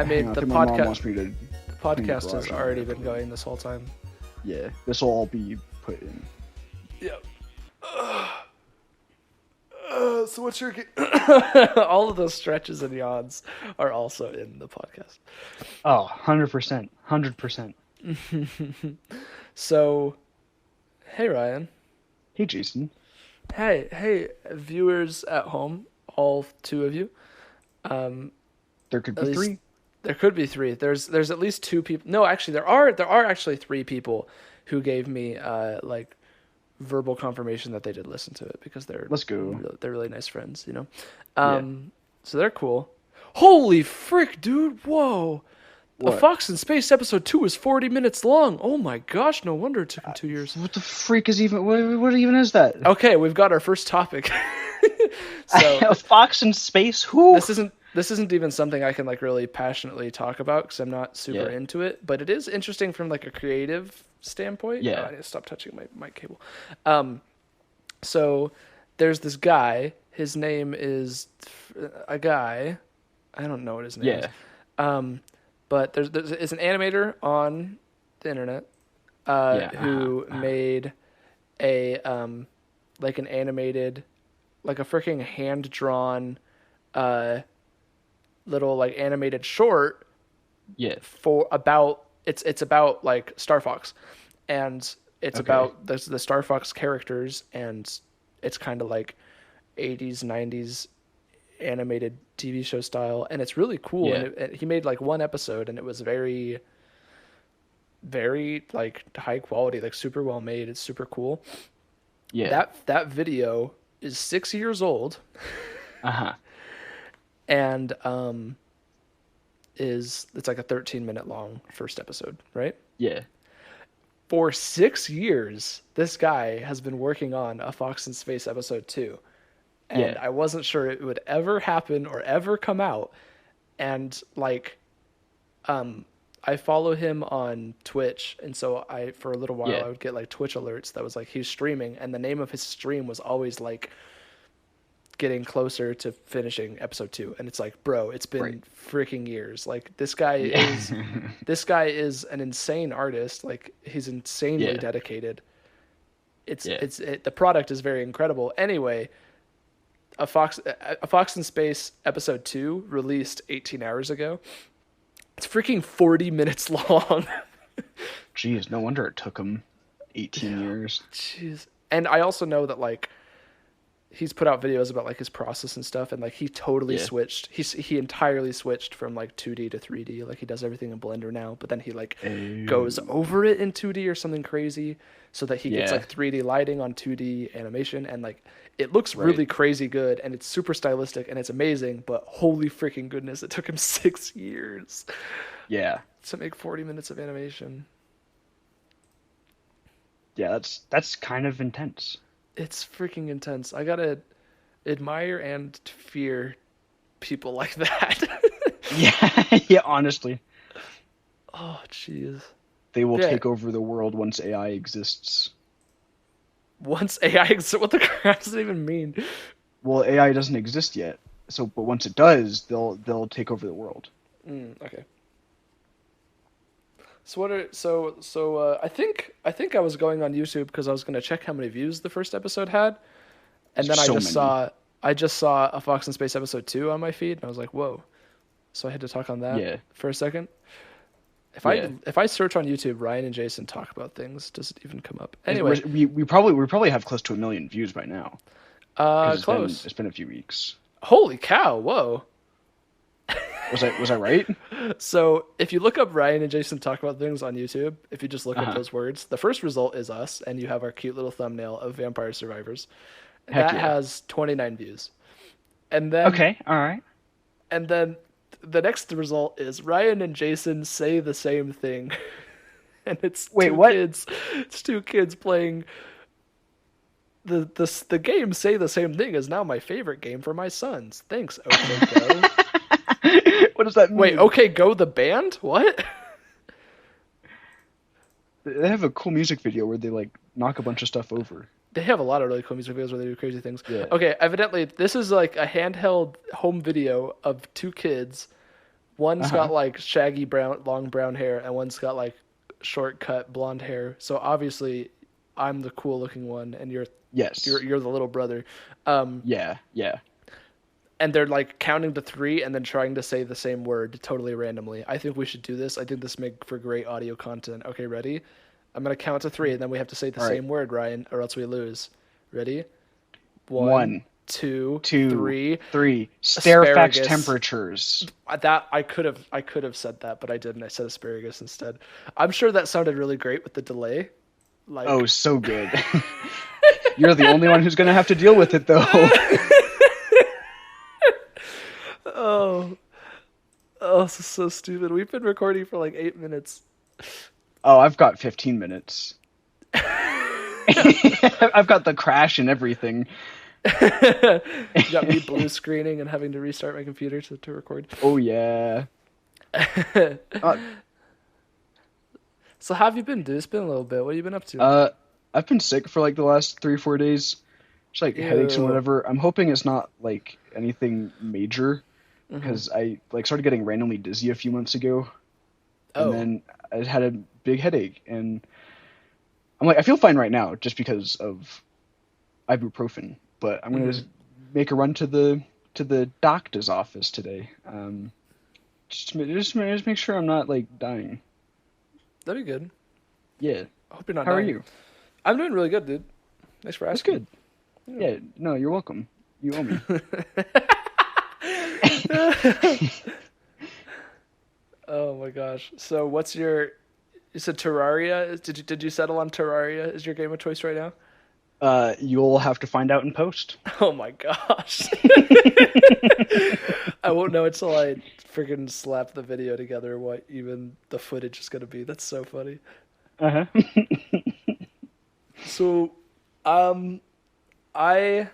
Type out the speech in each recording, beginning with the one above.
I Hang mean, on, I the think my mom wants podcast me to clean the has garage already out. been going this whole time. Yeah, this will all be put in. Yep. So what's your all of those stretches and yawns are also in the podcast. Oh, 100%. 100%. So, hey Ryan. Hey, Jason. Hey, viewers at home, all two of you. There could At be least 3. there could be 3. There's at least 2 people. No, actually, there are actually 3 people who gave me like verbal confirmation that they did listen to it because Let's go. they're really nice friends, you know. Yeah. So they're cool. Holy frick, dude! Whoa. A What? Fox in Space episode 2 is 40 minutes long. Oh my gosh, no wonder it took him 2 years. What the freak is even... What even is that? Okay, we've got our first topic. So A fox in space? Who? this isn't even something I can like really passionately talk about because I'm not super Yeah. into it, but it is interesting from like a creative standpoint. Yeah. Oh, I need to stop touching my mic cable. So there's this guy. His name is a guy. I don't know what his name is. But there's an animator on the internet who made a like an animated, like a freaking hand drawn little like animated short Yeah. for about it's about like Star Fox, and it's Okay. about the Star Fox characters, and it's kind of like 80s 90s animated TV show style, and it's really cool. Yeah. And he made like 1 episode, and it was very, very like high quality, like super well made. It's super cool. Yeah. That video is 6 years old, and it's like a 13-minute long first episode, right? Yeah. For 6 years, this guy has been working on a Fox in Space episode 2. And Yeah. I wasn't sure it would ever happen or ever come out. And like, I follow him on Twitch. And so for a little while, Yeah. I would get like Twitch alerts that was like, he's streaming. And the name of his stream was always like getting closer to finishing episode 2. And it's like, bro, it's been freaking years. Like this guy is an insane artist. Like he's insanely dedicated. The product is very incredible. Anyway, a Fox in Space episode 2 released 18 hours ago. It's freaking 40 minutes long. Jeez, no wonder it took him 18 years. Jeez. And I also know that like he's put out videos about like his process and stuff, and like he totally switched. He entirely switched from like 2D to 3D. Like he does everything in Blender now, but then he like goes over it in 2D or something crazy so that he gets like 3D lighting on 2D animation, and like it looks really crazy good, and it's super stylistic and it's amazing, but holy freaking goodness, it took him 6 years to make 40 minutes of animation. Yeah, that's kind of intense. It's freaking intense. I gotta admire and fear people like that. Yeah, honestly. Oh, jeez. They will take over the world once AI exists. Once AI exists? What the crap does it even mean? Well, AI doesn't exist yet. But once it does, they'll take over the world. Okay. So I think I was going on YouTube because I was going to check how many views the first episode had, and then I just saw a Fox in Space episode 2 on my feed, and I was like, whoa. So I had to talk on that for a second. If I search on YouTube, Ryan and Jason talk about things, does it even come up? Anyway, we probably have close to 1 million views by now. Close. It's been a few weeks. Holy cow! Whoa. Was I right? So if you look up Ryan and Jason talk about things on YouTube, if you just look up those words, the first result is us, and you have our cute little thumbnail of Vampire Survivors. That has 29 views. And then all right. And then the next result is Ryan and Jason say the same thing. And it's kids. It's 2 kids playing the game Say the Same Thing is now my favorite game for my sons. Thanks, OK Go. What does that mean? Wait, OK Go the band? What? They have a cool music video where they like knock a bunch of stuff over. They have a lot of really cool music videos where they do crazy things. Yeah. Okay, evidently this is like a handheld home video of 2 kids One's Uh-huh. got like shaggy brown, long brown hair, and one's got like short cut blonde hair. So obviously, I'm the cool looking one, and Yes. you're the little brother. Um, Yeah. Yeah. and they're like counting to three and then trying to say the same word totally randomly. I think we should do this. I think this make for great audio content. Okay, ready? I'm gonna count to three, and then we have to say the All right. same word, Ryan, or else we lose. Ready? One, One, two, two, three. three. Stairfax Asparagus. temperatures. That I could have said that, but I didn't. I said asparagus instead. I'm sure that sounded really great with the delay. Oh, Like, so good. You're the only one who's gonna have to deal with it, though. oh, oh, this is so stupid. We've been recording for like 8 minutes. Oh, I've got 15 minutes. I've got the crash and everything. You got me blue screening and having to restart my computer to record. Oh yeah. Uh, So how have you been, dude? It's been a little bit. What have you been up to? uh, I've been sick for like the last 3 or 4 days. Just like headaches and Ew. whatever. I'm hoping it's not like anything major Hmm. because I like started getting randomly dizzy a few months ago, and Oh. then I had a big headache, and I'm like I feel fine right now just because of ibuprofen, but I'm gonna Hmm. make a run to the doctor's office today. Just make sure I'm not like dying. That'd be good. Yeah. I hope you're not How are dying. you? I'm doing really good, dude. Thanks for That's asking. good. Yeah. No, you're welcome. You owe me. Oh my gosh. So what's your you said Terraria? Did you settle on Terraria as your game of choice right now? You'll have to find out in post. Oh my gosh. I won't know until I freaking slap the video together what even the footage is gonna be. That's so funny. Uh-huh. So, um, I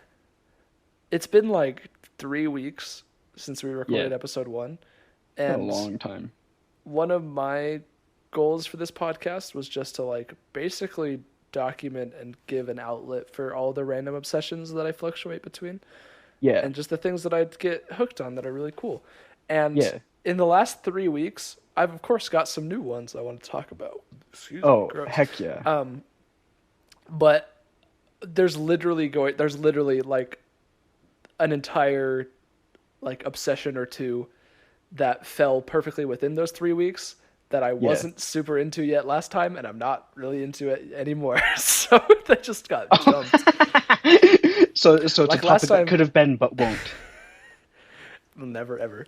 it's been like 3 weeks since we Yeah. recorded episode one, A and long time. one of my goals for this podcast was just to like basically document and give an outlet for all the random obsessions that I fluctuate between Yeah. and just the things that I get hooked on that are really cool. And Yeah. in the last 3 weeks, I've of course got some new ones I want to talk about. Excuse me, Oh, gross. heck yeah. But there's literally like an entire like obsession or two that fell perfectly within those 3 weeks that I Yeah. wasn't super into yet last time, and I'm not really into it anymore. So that just got jumped. So it's a Like last topic that time, could have been but won't. never ever.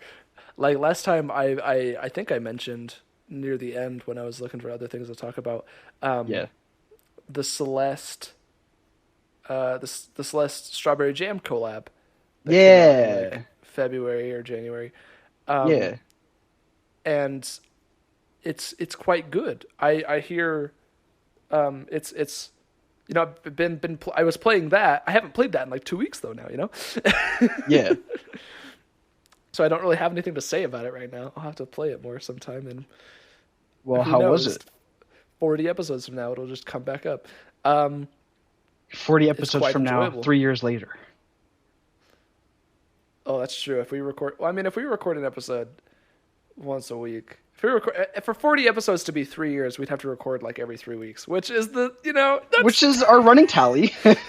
Like last time, I think I mentioned near the end when I was looking for other things to talk about, Yeah. the Celeste, the Celeste strawberry jam collab that came out in Yeah. like February or January, Yeah. and it's quite good. I hear it's you know I've I was playing that. I haven't played that in like 2 weeks though now, you know. Yeah. So I don't really have anything to say about it right now. I'll have to play it more sometime, and Well, who how was knows? it? 40 episodes from now, it'll just come back up. 40 It's episodes quite from now, enjoyable. 3 years later. Oh, that's true. If we record, well, I mean, if we record an episode once a week, if we record for 40 episodes to be 3 years, we'd have to record like every 3 weeks, which is Which is our running tally. that's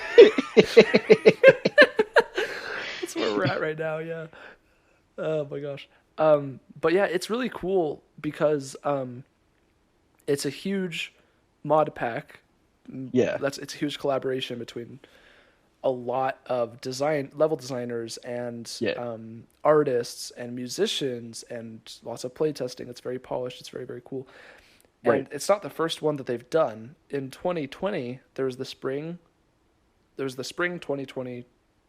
where we're at right now. Yeah. Oh my gosh. But yeah, it's really cool because it's a huge mod pack. Yeah. It's a huge collaboration between a lot of level designers and Yeah. artists and musicians and lots of playtesting. It's very polished. It's very, very cool. Right. And it's not the first one that they've done. In 2020, there was the spring 2020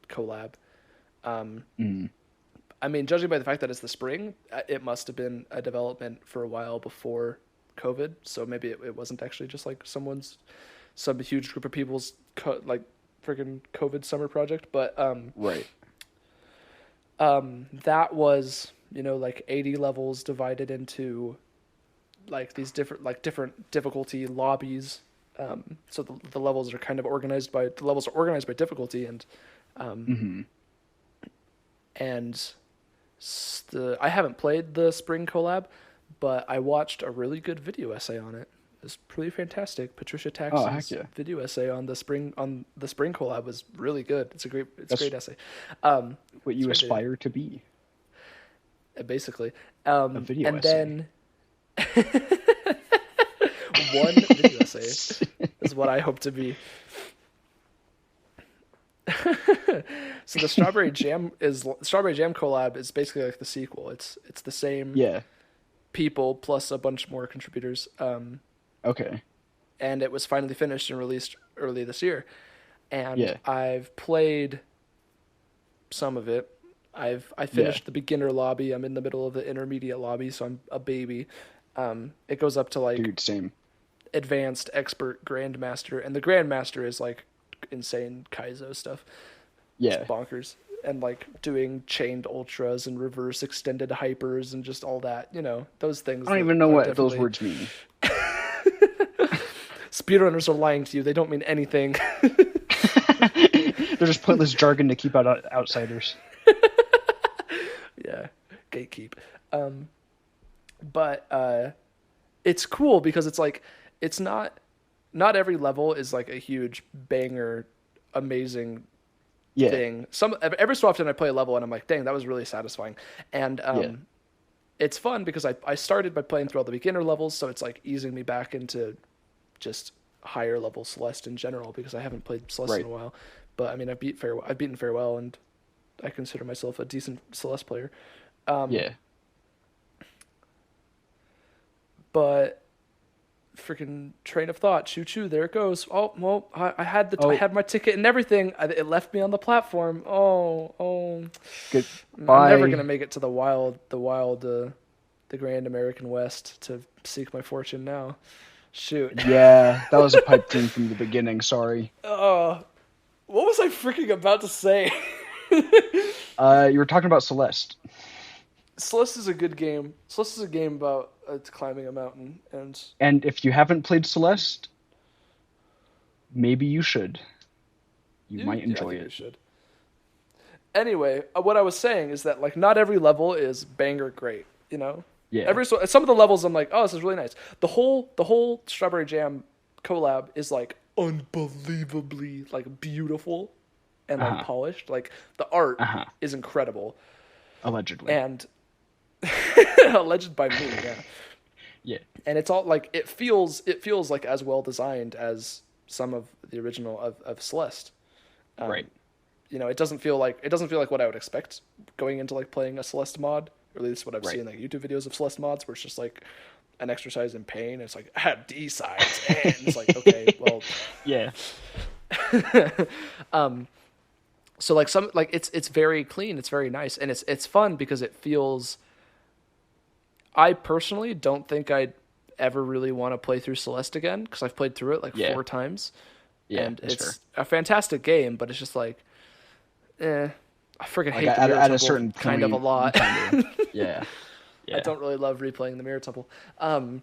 collab. Mm. I mean, judging by the fact that it's the spring, it must have been a development for a while before COVID. So maybe it wasn't actually just like some huge group of people's like freaking COVID summer project. But Right. that was like 80 levels divided into like these different difficulty lobbies. So the levels are kind of organized by difficulty and Hmm. and I haven't played the Spring collab, but I watched a really good video essay on it. It's pretty fantastic. Patricia Oh, heck Taxton's yeah. video essay on the Spring collab was really good. It's a That's great essay. Um, what it's a you great video, aspire to be, basically. a video And essay. then one video essay is what I hope to be. So the Strawberry Jam collab is basically like the sequel. It's the same Yeah. people plus a bunch more contributors. Okay. And it was finally finished and released early this year. And Yeah. I've played some of it. I Yeah. finished the beginner lobby. I'm in the middle of the intermediate lobby, so I'm a baby. It goes up to like Dude, same. advanced, expert, grandmaster, and the grandmaster is like insane Kaizo stuff. It's Yeah. bonkers. And like doing chained ultras and reverse extended hypers and just all that, those things I don't that even know are what those definitely words mean. speedrunners are lying to you. They don't mean anything. They're just pointless jargon to keep out outsiders. Yeah, gatekeep. But it's cool because it's like it's not every level is like a huge banger, amazing Yeah. thing. Every so often I play a level and I'm like, dang, that was really satisfying. And Yeah. it's fun because I started by playing through all the beginner levels, so it's like easing me back into just higher level Celeste in general because I haven't played Celeste Right. in a while. But I mean, I've beaten Farewell, and I consider myself a decent Celeste player. Yeah. But freaking train of thought, choo choo, there it goes. Oh well, I had Oh. I had my ticket and everything. It left me on the platform. Oh. I'm never Goodbye. gonna make it to the Grand American West to seek my fortune now. Shoot. Yeah, that was a pipe dream from the beginning. Sorry. What was I freaking about to say? You were talking about Celeste. Celeste is a good game. Celeste is a game about climbing a mountain, and And if you haven't played Celeste, maybe you should. You might I enjoy think you it. should. Anyway, what I was saying is that like not every level is banger great, Yeah. Some of the levels I'm like, oh, this is really nice. The whole Strawberry Jam collab is like unbelievably like beautiful and like Uh-huh. polished. Like the art Uh-huh. is incredible Allegedly. and alleged by me, yeah. Yeah. And it's all like it feels like as well designed as some of the original of Celeste. Right. It doesn't feel like what I would expect going into like playing a Celeste mod, or at least what I've Right. seen like YouTube videos of Celeste mods, where it's just like an exercise in pain. It's like add D sides, and it's like okay, well, Yeah. so like it's very clean, it's very nice, and it's fun because it feels. I personally don't think I'd ever really want to play through Celeste again because I've played through it like Yeah. 4 times, Yeah. and That's it's fair. a fantastic game, but it's just like, I freaking Like hate the at Mirror a Temple certain kind of a point, lot. Yeah. Yeah. I don't really love replaying the Mirror Temple. And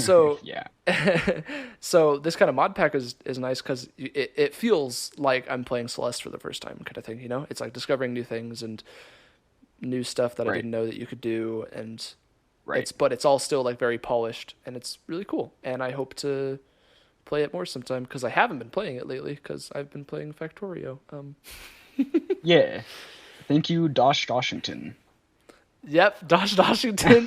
so Yeah. so this kind of mod pack is nice because it feels like I'm playing Celeste for the first time kind of thing, It's like discovering new things and new stuff that I Right. didn't know that you could do, and Right. but it's all still like very polished, and it's really cool, and I hope to play it more sometime because I haven't been playing it lately because I've been playing Factorio. Yeah. Thank you, Dosh Washington. Yep, Dosh Washington.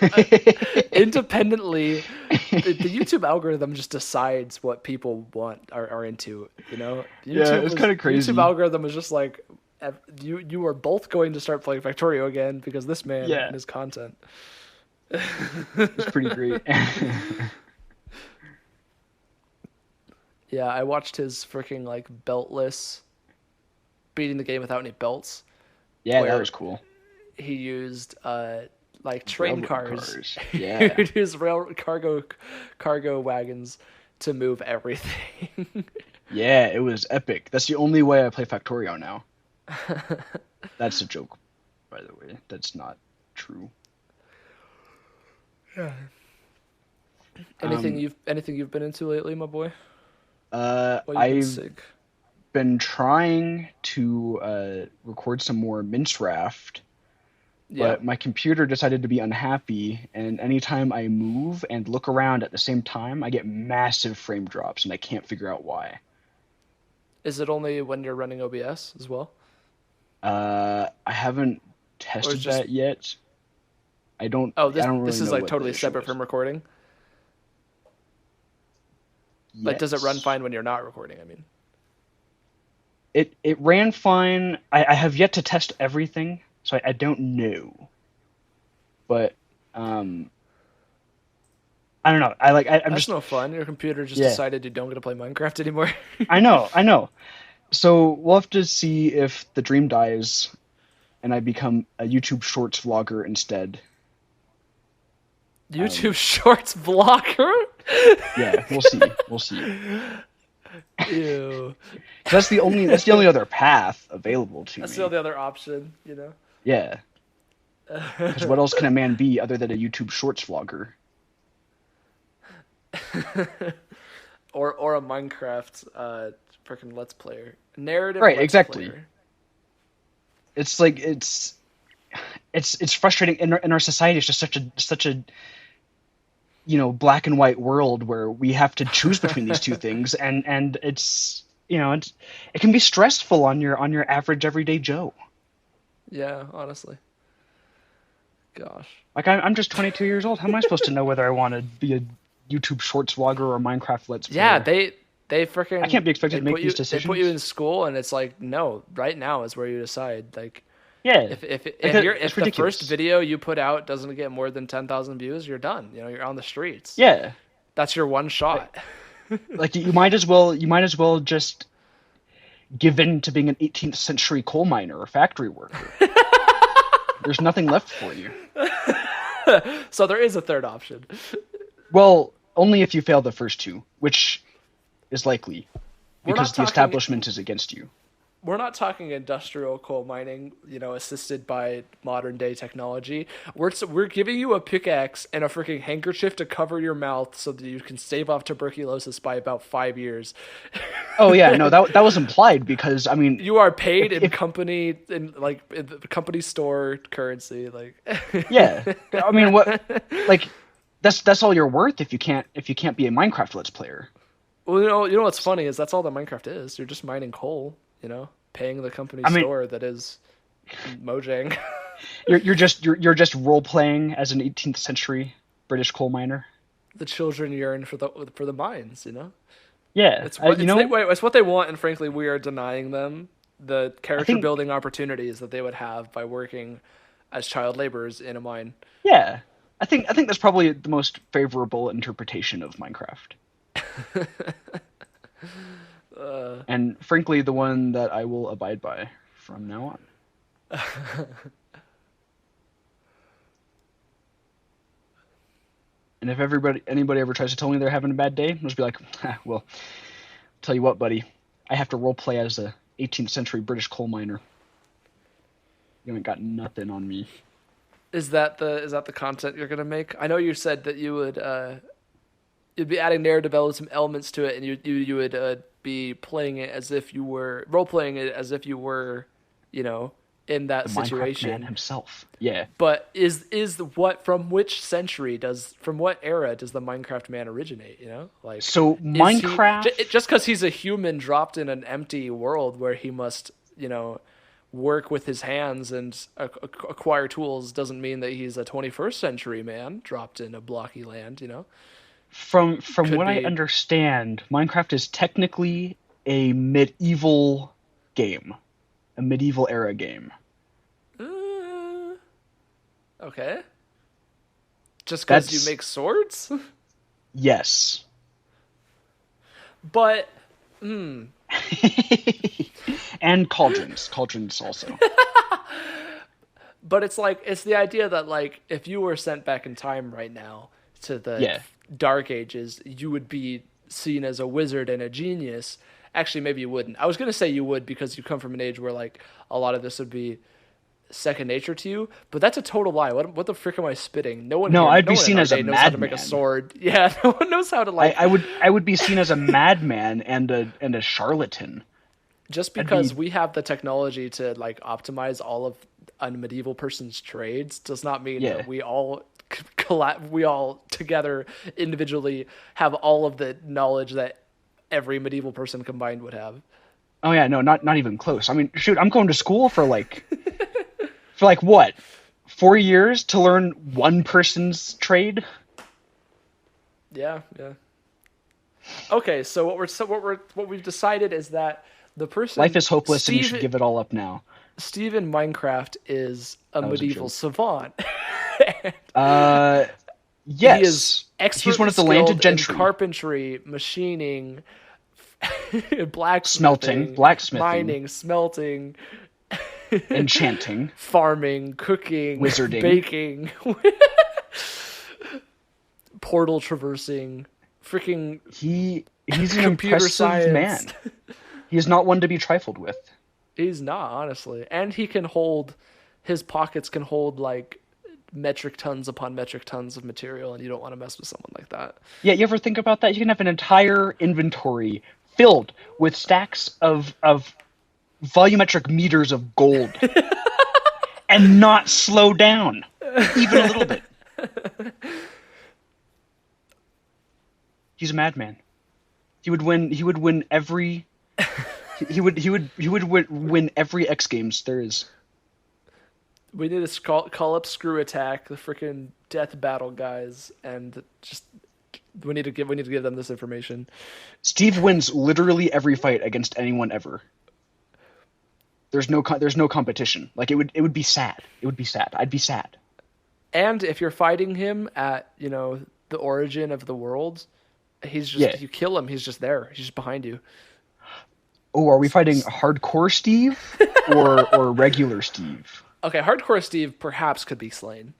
Independently, the YouTube algorithm just decides what people are into. YouTube it's kinda crazy. YouTube algorithm is just like you are both going to start playing Factorio again because this man Yeah. and his content. It's pretty great. Yeah, I watched his freaking like beltless beating the game without any belts. Yeah, Where- that was cool. He used like train Railroad cars. Yeah. He would use cargo wagons to move everything. Yeah, it was epic. That's the only way I play Factorio now. That's a joke, by the way. That's not true. Yeah. Anything you've been into lately, my boy? While you've been I've sick. been trying to record some more Mince Raft. Yeah. but my computer decided to be unhappy, and anytime I move and look around at the same time, I get massive frame drops, and I can't figure out why. Is it only when you're running OBS as well, I haven't or is tested just that yet. I don't oh I this don't this really is know like what the totally issue separate is. from recording? Like, does it run Yes. fine when you're not recording? I mean, It ran fine. I have yet to test everything, so I don't know. But um I don't know. I'm that's just no fun. Your computer just yeah. decided you don't get to play Minecraft anymore. I know. So we'll have to see if the dream dies and I become a YouTube Shorts vlogger instead. YouTube Shorts vlogger? Yeah, we'll see. We'll see. Ew. 'Cause that's the only other path available to That's still me. the other option, you know? Yeah. Because what else can a man be other than a YouTube Shorts vlogger? Or a Minecraft freaking Let's Player. Narrative Right, Let's exactly. Player. It's like it's frustrating in our society. It's just such a black and white world where we have to choose between these two things, and it can be stressful on your average everyday Joe. Yeah, honestly. Gosh. Like I'm just 22 years old. How am I supposed to know whether I want to be a YouTube Shorts vlogger or a Minecraft Let's Yeah, Player? they I can't freaking be expected to make these they put you decisions. in school and it's like, no, right now is where you decide. Like Yeah, if you're it's if the first ridiculous. video you put out doesn't get more than 10,000 views, you're done. You know, you're on the streets. Yeah, That's your one like, shot. like you might as well just give in to being an 18th century coal miner or factory worker. There's nothing left for you. So there is a third option. Well, only if you fail the first two, which is likely We're because not the talking establishment is against you. we're not talking industrial coal mining, you know, assisted by modern day technology. We're giving you a pickaxe and a freaking handkerchief to cover your mouth so that you can stave off tuberculosis by about 5 years. Oh yeah, no, that was implied because I mean, You are paid if, in if company in the company store currency, like yeah, I mean what, like that's all you're worth if you can't be a Minecraft Let's Player. well, you know what's funny is that's all that Minecraft is. You're just mining coal, you know, paying the company I mean, store that is Mojang. you're just role playing as an 18th century British coal miner. The children yearn for the mines, you know. Yeah, It's what they want, and frankly, we are denying them the I character think building opportunities that they would have by working as child laborers in a mine. yeah, I think that's probably the most favorable interpretation of Minecraft, and frankly, the one that I will abide by from now on. And if anybody ever tries to tell me they're having a bad day, I'll just be like, well, tell you what, buddy, I have to role play as a 18th century British coal miner. You ain't got nothing on me. Is that the content you're gonna make? I know you said that you'd be adding narrative elements to it, and you would be playing it as if you were role playing it as if you were, you know, in that The Minecraft man situation. himself. Yeah. But from what era does the Minecraft man originate? You know, like So is he Minecraft, just because he's a human dropped in an empty world where he must, you know, work with his hands and acquire tools doesn't mean that he's a 21st century man dropped in a blocky land. You know, from could what I be. understand, Minecraft is technically a medieval game, a medieval era game. Uh, okay, just because you That's make swords, yes. but And cauldrons also. But it's like it's the idea that like if you were sent back in time right now to the Yeah. dark ages, you would be seen as a wizard and a genius. Actually, maybe you wouldn't. I was gonna say you would because you come from an age where like a lot of this would be second nature to you, but that's a total lie. What the frick am I spitting? No, I'd No be one in seen our as a day knows how to make a madman. sword. Yeah, no one knows how to I, like I would I would be seen as a madman and a charlatan. just I'd because be we have the technology to like optimize all of a medieval person's trades does not mean Yeah. that we all we all together individually have all of the knowledge that every medieval person combined would have. Oh yeah, no, not even close. I mean, shoot, I'm going to school for like what? 4 years to learn one person's trade? Yeah, yeah. Okay, so what we've decided is that the person Life is hopeless Steve, and you should give it all up now. Steve in Minecraft is a That was a medieval joke. savant. Yes. He is He's one of the landed gentry. in carpentry, machining, Smelting, blacksmithing, mining, smelting, enchanting, farming, cooking, wizarding, baking, portal traversing, freaking he's an computer impressive science. man. He is not one to be trifled with. He's not, honestly. And his pockets can hold like metric tons upon metric tons of material, and you don't want to mess with someone like that. Yeah, you ever think about that? You can have an entire inventory filled with stacks of volumetric meters of gold and not slow down even a little bit. He's a madman. He would win every win every X Games there is. We need to call up Screw Attack, the freaking death battle guys, and just we need to give them this information. Steve wins literally every fight against anyone ever. There's no competition. Like it would be sad. It would be sad. I'd be sad. And if you're fighting him at, the origin of the world, he's just you kill him, he's just there. He's just behind you. Oh, are we fighting hardcore Steve or regular Steve? Okay, hardcore Steve perhaps could be slain.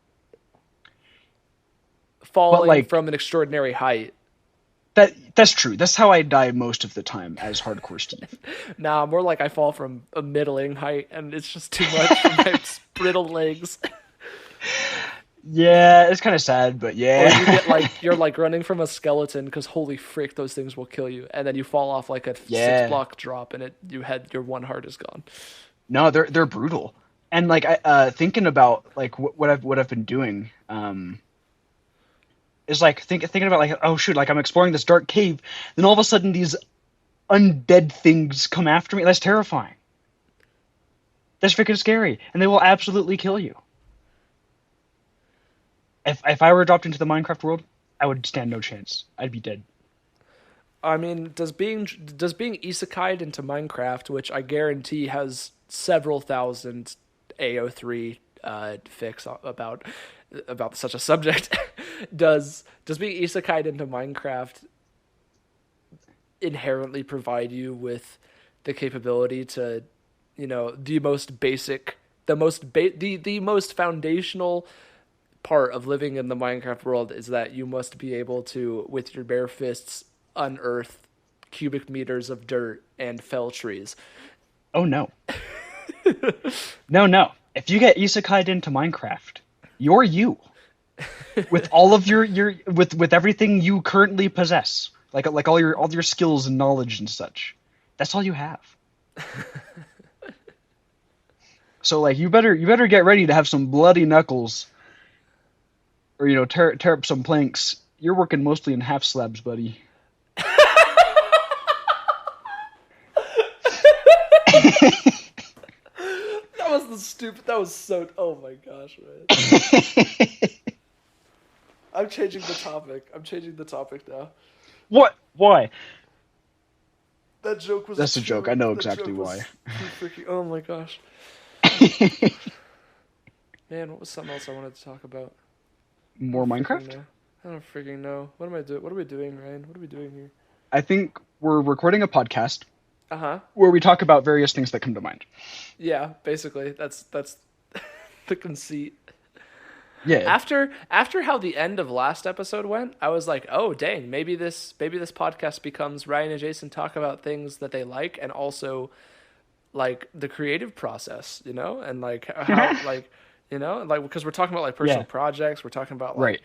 Falling from an extraordinary height. That's true. That's how I die most of the time as hardcore Steve. Nah, more like I fall from a middling height and it's just too much for my brittle legs. Yeah, it's kind of sad, but yeah. Or you get you're running from a skeleton because holy frick, those things will kill you, and then you fall off like a 6-block drop, and your one heart is gone. No, they're brutal. And thinking about what I've been doing, is thinking about oh shoot, I'm exploring this dark cave, then all of a sudden these undead things come after me. That's terrifying. That's freaking scary, and they will absolutely kill you. If I were dropped into the Minecraft world, I would stand no chance. I'd be dead. I mean, does being isekai'd into Minecraft, which I guarantee has several thousand AO3 fics about such a subject, does being isekai'd into Minecraft inherently provide you with the capability to, the most foundational part of living in the Minecraft world is that you must be able to, with your bare fists, unearth cubic meters of dirt and fell trees. Oh no. No. If you get isekai'd into Minecraft, you're you. With all of your with everything you currently possess. Like all your skills and knowledge and such. That's all you have. So you better get ready to have some bloody knuckles. Or tear up some planks. You're working mostly in half slabs, buddy. That was so. Oh my gosh, man. I'm changing the topic now. What? Why? That joke was. That's a joke. I know exactly why. Oh my gosh. Man, what was something else I wanted to talk about? More Minecraft? I don't freaking know. What am I doing? What are we doing, Ryan? What are we doing here? I think we're recording a podcast. Uh-huh. Where we talk about various things that come to mind. Yeah, basically. That's the conceit. Yeah. After how the end of last episode went, I was like, oh dang, maybe this podcast becomes Ryan and Jason talk about things that they like and also the creative process, and how because we're talking about personal projects, we're talking about right.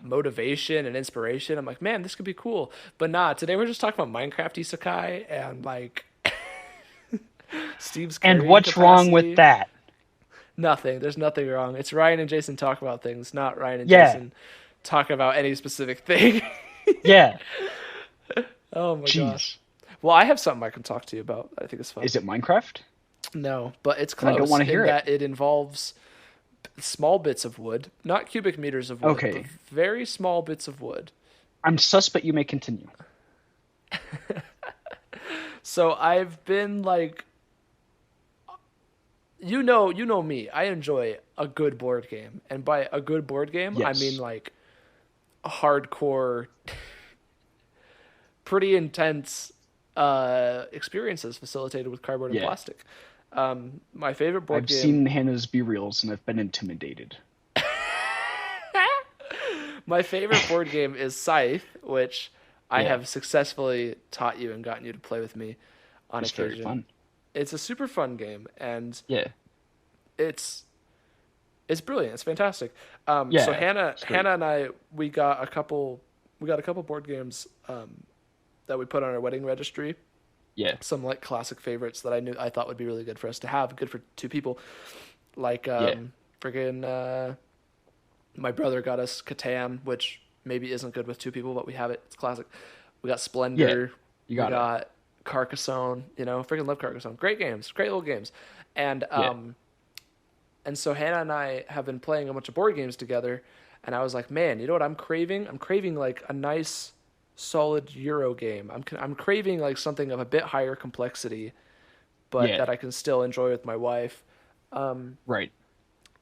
motivation and inspiration. I'm like, man, this could be cool. But nah, today we're just talking about Minecraft isekai and Steve's and what's capacity. wrong with that? Nothing. There's nothing wrong. It's Ryan and Jason talk about things, not Ryan and Yeah, Jason talk about any specific thing. yeah. Oh my gosh. Jeez. Well, I have something I can talk to you about. I think it's fun. Is it Minecraft? No, but it's Then I don't close want to in hear it. that it involves small bits of wood, not cubic meters of wood, but Okay. very small bits of wood. I'm sus, but you may continue. So I've been like, you know me. I enjoy a good board game, and by a good board game, I mean Yes. like a hardcore, pretty intense experiences facilitated with cardboard and Yeah. plastic. My favorite board I've game. seen Hannah's B-reels and I've been intimidated. My favorite board game is Scythe, which I Yeah. have successfully taught you and gotten you to play with me on It's very occasion. fun. It's a super fun game, and Yeah. it's it's brilliant. It's fantastic. So Yeah. Hannah It's great. Hannah and I we got a couple board games that we put on our wedding registry. Yeah. Some like classic favorites that I thought would be really good for us to have, good for two people. Like Yeah. friggin' my brother got us Catan, which maybe isn't good with two people, but we have it. It's classic. We got Yeah. Splendor. You We got it. got Carcassonne. You know, freaking love Carcassonne. Great games, great little games. And Yeah. and so Hannah and I have been playing a bunch of board games together, and I was like, man, you know what I'm craving? I'm craving like a nice, solid Euro game. I'm craving like something of a bit higher complexity, but Yeah. that I can still enjoy with my wife. Right.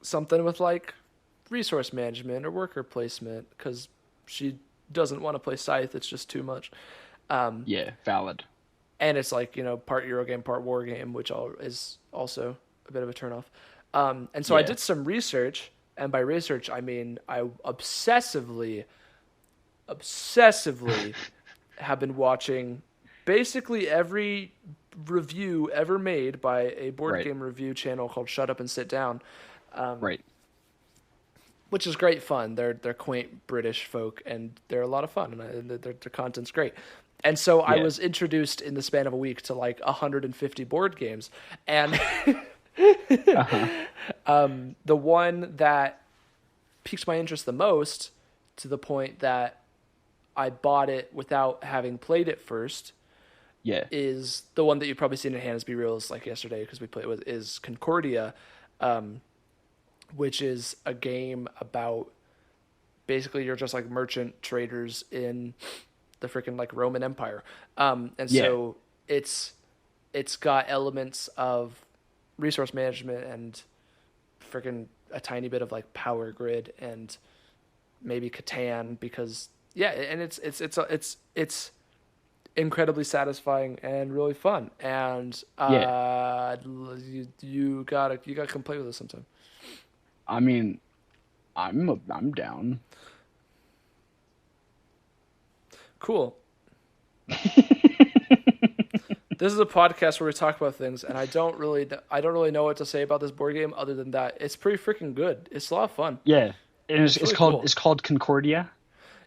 Something with like resource management or worker placement, because she doesn't want to play Scythe. It's just too much. Yeah. Valid. And it's like, you know, part Euro game, part war game, which is also a bit of a turnoff. And so I Yeah. did some research, and by research I mean I obsessively have been watching basically every review ever made by a board Right. game review channel called Shut Up and Sit Down, Right. which is great fun. They're quaint British folk, and they're a lot of fun, and their content's great. And so I Yeah. was introduced in the span of a week to like 150 board games, and the one that piqued my interest the most, to the point that I bought it without having played it first, Yeah. is the one that you've probably seen in Hannah's B Reels like yesterday, because we played with, is Concordia, which is a game about basically you're just like merchant traders in the freaking like Roman Empire. And Yeah. so it's got elements of resource management and freaking a tiny bit of like power grid and maybe Catan, because yeah, and it's incredibly satisfying and really fun. And you gotta come play with us sometime. I mean, I'm down. Cool. This is a podcast where we talk about things, and I don't really know what to say about this board game other than that it's pretty freaking good. It's a lot of fun. Yeah. And it's really called cool. it's called Concordia.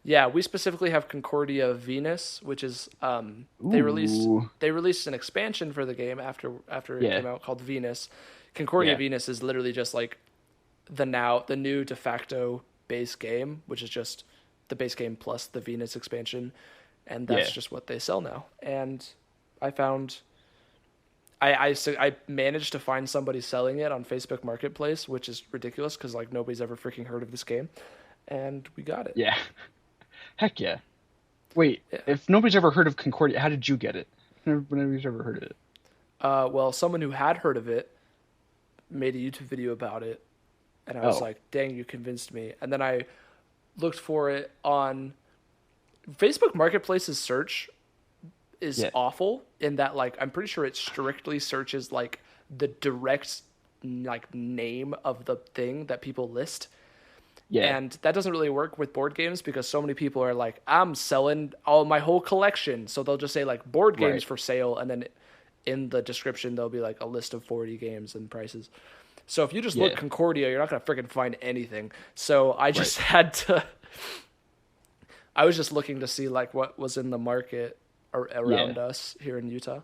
Yeah, we specifically have Concordia Venus, which is they Ooh. released an expansion for the game after it Yeah. came out called Venus. Concordia Yeah. Venus is literally just like the new de facto base game, which is just the base game plus the Venus expansion, and that's Yeah. just what they sell now. And I found I managed to find somebody selling it on Facebook Marketplace, which is ridiculous because like nobody's ever freaking heard of this game, and we got it. Yeah. Heck yeah. Wait, Yeah. if nobody's ever heard of Concordia, how did you get it? Nobody's ever heard of it. Well, someone who had heard of it made a YouTube video about it, and I was Oh. like, "Dang, you convinced me!" And then I looked for it on Facebook Marketplace's search is Yeah. awful in that like I'm pretty sure it strictly searches like the direct like name of the thing that people list. Yeah. And that doesn't really work with board games because so many people are like, I'm selling all my whole collection. So they'll just say like board games Right. for sale, and then in the description there'll be like a list of 40 games and prices. So if you just look Yeah. Concordia, you're not gonna freaking find anything. So I just had to I was just looking to see like what was in the market around Yeah. us here in Utah,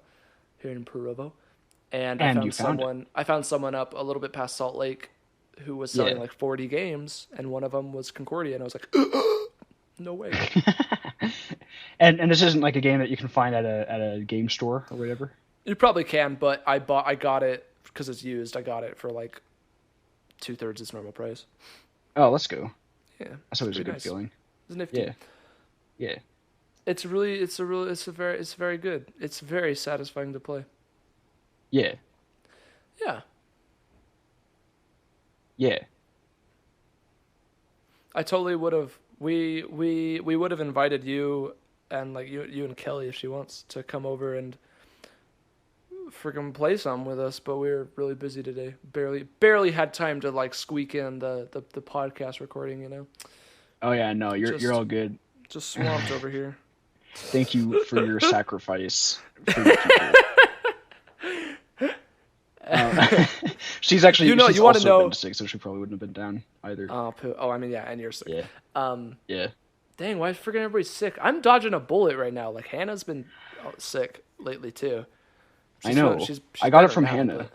here in Provo. And And you found it. I found someone up a little bit past Salt Lake who was selling Yeah. like 40 games, and one of them was Concordia, and I was like, no way. And this isn't like a game that you can find at a game store or whatever. You probably can, but I got it because it's used. I got it for like 2/3 its normal price. Oh, let's go. Yeah, That's always a pretty good nice. feeling. It's nifty. Yeah. Yeah. It's very good. It's very satisfying to play. Yeah. Yeah. Yeah. I totally would have. We would have invited you and like you and Kelly if she wants to come over and freaking play some with us, but we were really busy today. Barely had time to like squeak in the podcast recording. You know. Oh yeah, no, you're all good. Just swamped over here. Thank you for your sacrifice for the people. She's actually, you she's want to also know. been sick, so she probably wouldn't have been down either. Oh, I mean, yeah, and you're sick. Yeah. Yeah. Dang, why is freaking everybody sick? I'm dodging a bullet right now. Like Hannah's been sick lately too. I know. She's I got it better from now, Hannah. but-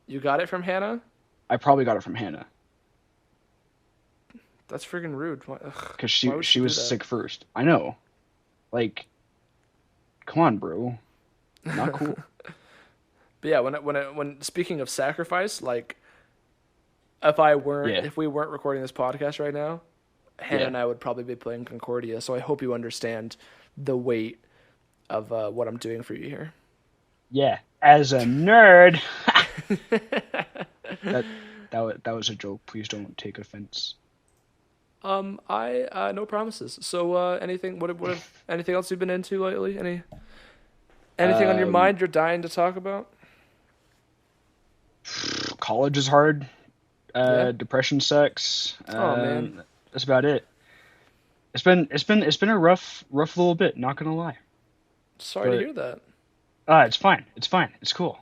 You got it from Hannah? I probably got it from Hannah That's freaking rude. because she was sick first. I know. Like, come on, bro. Not cool. But yeah, when speaking of sacrifice, like if we weren't recording this podcast right now, Hannah and I would probably be playing Concordia. So I hope you understand the weight of what I'm doing for you here. Yeah, as a nerd. that was a joke. Please don't take offense. I no promises. So anything anything else you've been into lately? Anything on your mind you're dying to talk about? College is hard. Yeah. Depression sucks. Oh man. That's about it. It's been a rough little bit, not gonna lie. Sorry to hear that. It's fine. It's cool.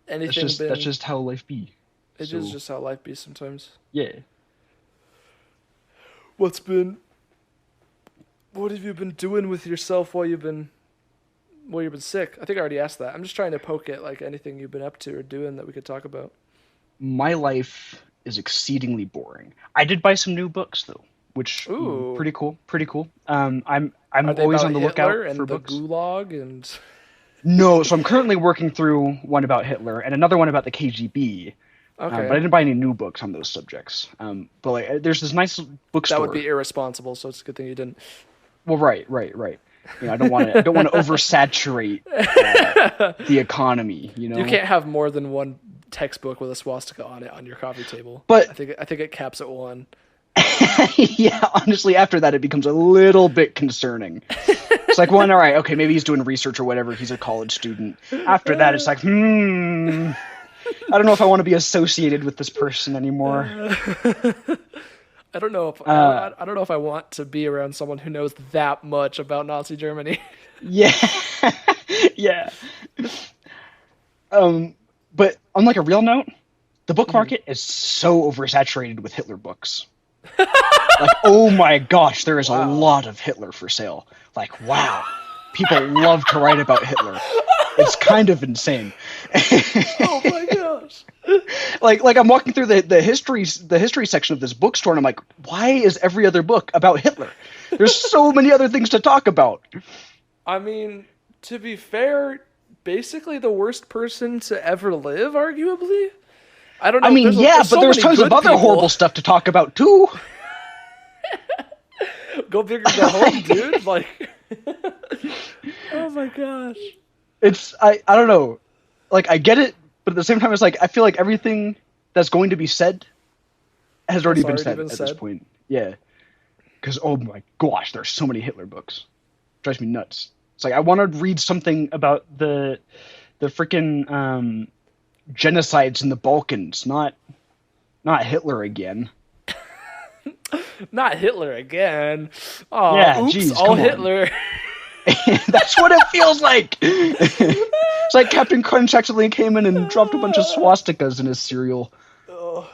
Anything That's just how life be. It is just how life be sometimes. Yeah. What have you been doing with yourself while you've been sick? I think I already asked that. I'm just trying to poke at like anything you've been up to or doing that we could talk about. My life is exceedingly boring. I did buy some new books though, which pretty cool. I'm always on the lookout and for the books. Gulag and No, so I'm currently working through one about Hitler and another one about the KGB. okay. But I didn't buy any new books on those subjects. But like, there's this nice bookstore. That would be irresponsible, so it's a good thing you didn't. Well, right. You know, I don't want to oversaturate the economy. You know, You can't have more than one textbook with a swastika on it on your coffee table. But I think it caps at one. yeah, honestly, after that, it becomes a little bit concerning. It's like, well, all right, okay, maybe he's doing research or whatever. He's a college student. After that, it's like, I don't know if I want to be associated with this person anymore. I don't know if I want to be around someone who knows that much about Nazi Germany. Yeah, yeah. But on like a real note, the book market is so oversaturated with Hitler books. Like, oh my gosh, there is a lot of Hitler for sale. Like, wow, people love to write about Hitler. It's kind of insane. Oh my gosh. Like I'm walking through the history section of this bookstore, and I'm like, why is every other book about Hitler? There's so many other things to talk about. I mean, to be fair, basically the worst person to ever live, arguably. I don't know. I mean, but there's tons of other horrible stuff to talk about too. Go big or go home, dude. Like, oh my gosh. I don't know. Like, I get it, but at the same time, it's like I feel like everything that's going to be said has already been said at this point. Yeah. Because oh my gosh, there's so many Hitler books. It drives me nuts. It's like I want to read something about the freaking genocides in the Balkans, not Hitler again. Not Hitler again. Oh, yeah, oops, geez, all Hitler. That's what it feels like. It's like Captain Crunch accidentally came in and dropped a bunch of swastikas in his cereal. Oh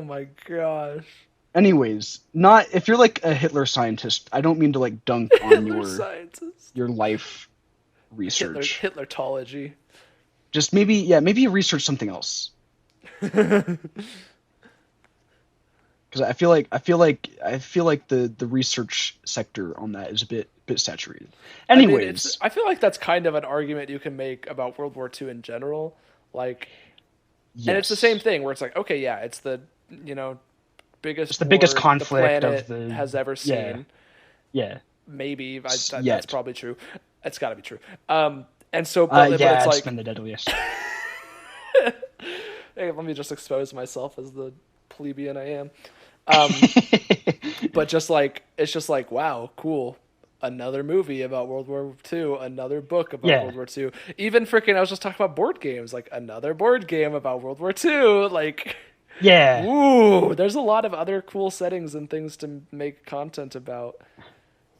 my gosh. Anyways, not if you're like a Hitler scientist, I don't mean to like dunk on your life research. Hitlertology. Just maybe research something else. Because I feel like the research sector on that is a bit saturated. I mean, it's. Anyways, I feel like that's kind of an argument you can make about World War II in general. Like, and it's the same yes, thing where it's like, okay, yeah, it's the you know it's biggest the biggest war the conflict of planet the has ever yeah seen. yeah Maybe that's yet. probably true. It's got to be true. And so, but it's Yeah, it's like, been the deadliest. hey, let me just expose myself as the plebeian I am. Um, but just like it's just like wow, cool. Another movie about World War II, another book about Yeah, World War II. Even freaking, I was just talking about board games, like another board game about World War II. Like, yeah. ooh, there's a lot of other cool settings and things to make content about.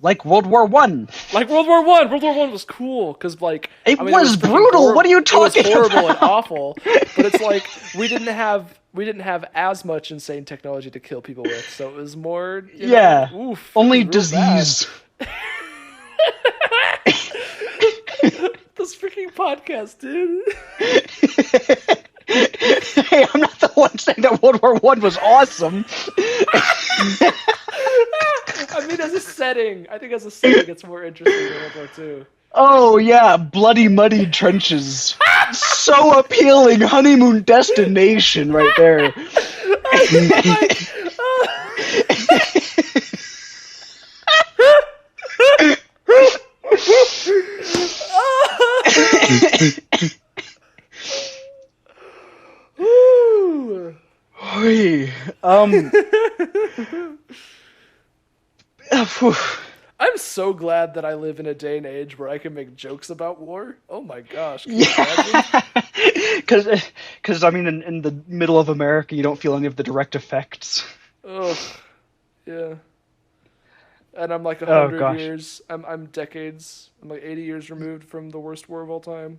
Like World War One. Like World War One. World War One was cool because, like, It I mean, it was was freaking brutal. What are you It was talking horrible and about? awful, but it's like we didn't have as much insane technology to kill people with, so it was more, Yeah, oof, it only was real bad. disease. This freaking podcast, dude. Hey, I'm not the one saying that World War One was awesome. I mean, as a setting, I think as a setting, it's more interesting than World War Two. Oh yeah, bloody muddy trenches. So appealing, honeymoon destination right there. Ooh. Oy. Phew. I'm so glad that I live in a day and age where I can make jokes about war. Oh my gosh, can you imagine? Yeah, because I mean, in the middle of America, you don't feel any of the direct effects. Oh, yeah. And I'm like a Oh hundred gosh, years. I'm decades. I'm like 80 years removed from the worst war of all time.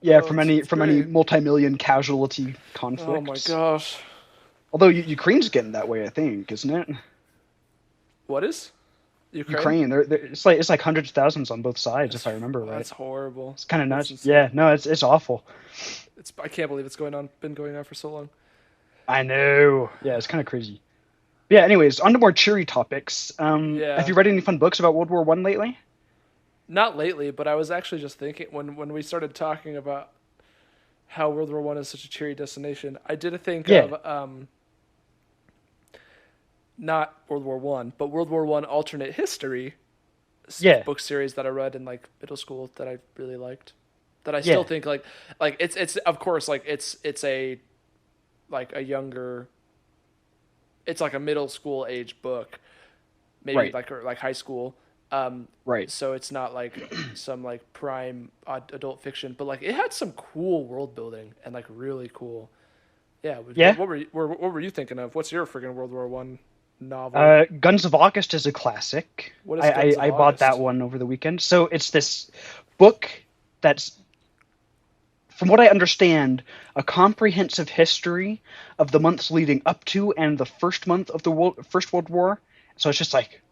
yeah, Oh, it's from any great. multi-million casualty Oh my conflicts. gosh. Although Ukraine's getting that way, I think, isn't it? What is Ukraine? Ukraine, it's like hundreds of thousands on both sides, if That's I remember right. that's horrible. It's kind of That's nuts. insane. Yeah, no, it's awful. I can't believe it's been going on for so long. I know. Yeah, it's kind of crazy. Yeah. Anyways, on to more cheery topics. Have Yeah. you read any fun books about World War One lately? Not lately, but I was actually just thinking when we started talking about how World War One is such a cheery destination. I did think Yeah. of not World War One, but World War One alternate history Yeah. book series that I read in like middle school that I really liked. That I still Yeah. think like it's of course like it's a like a younger, it's like a middle school age book, maybe Right. like or like high school. Right. So it's not like some like prime adult fiction, but like it had some cool world building and like really cool. Yeah. Yeah. What were you thinking of? What's your friggin' World War One novel? Guns of August is a classic. What is Guns of I bought that August? one over the weekend. So it's this book that's, from what I understand, a comprehensive history of the months leading up to and the first month of the First World War. So it's just like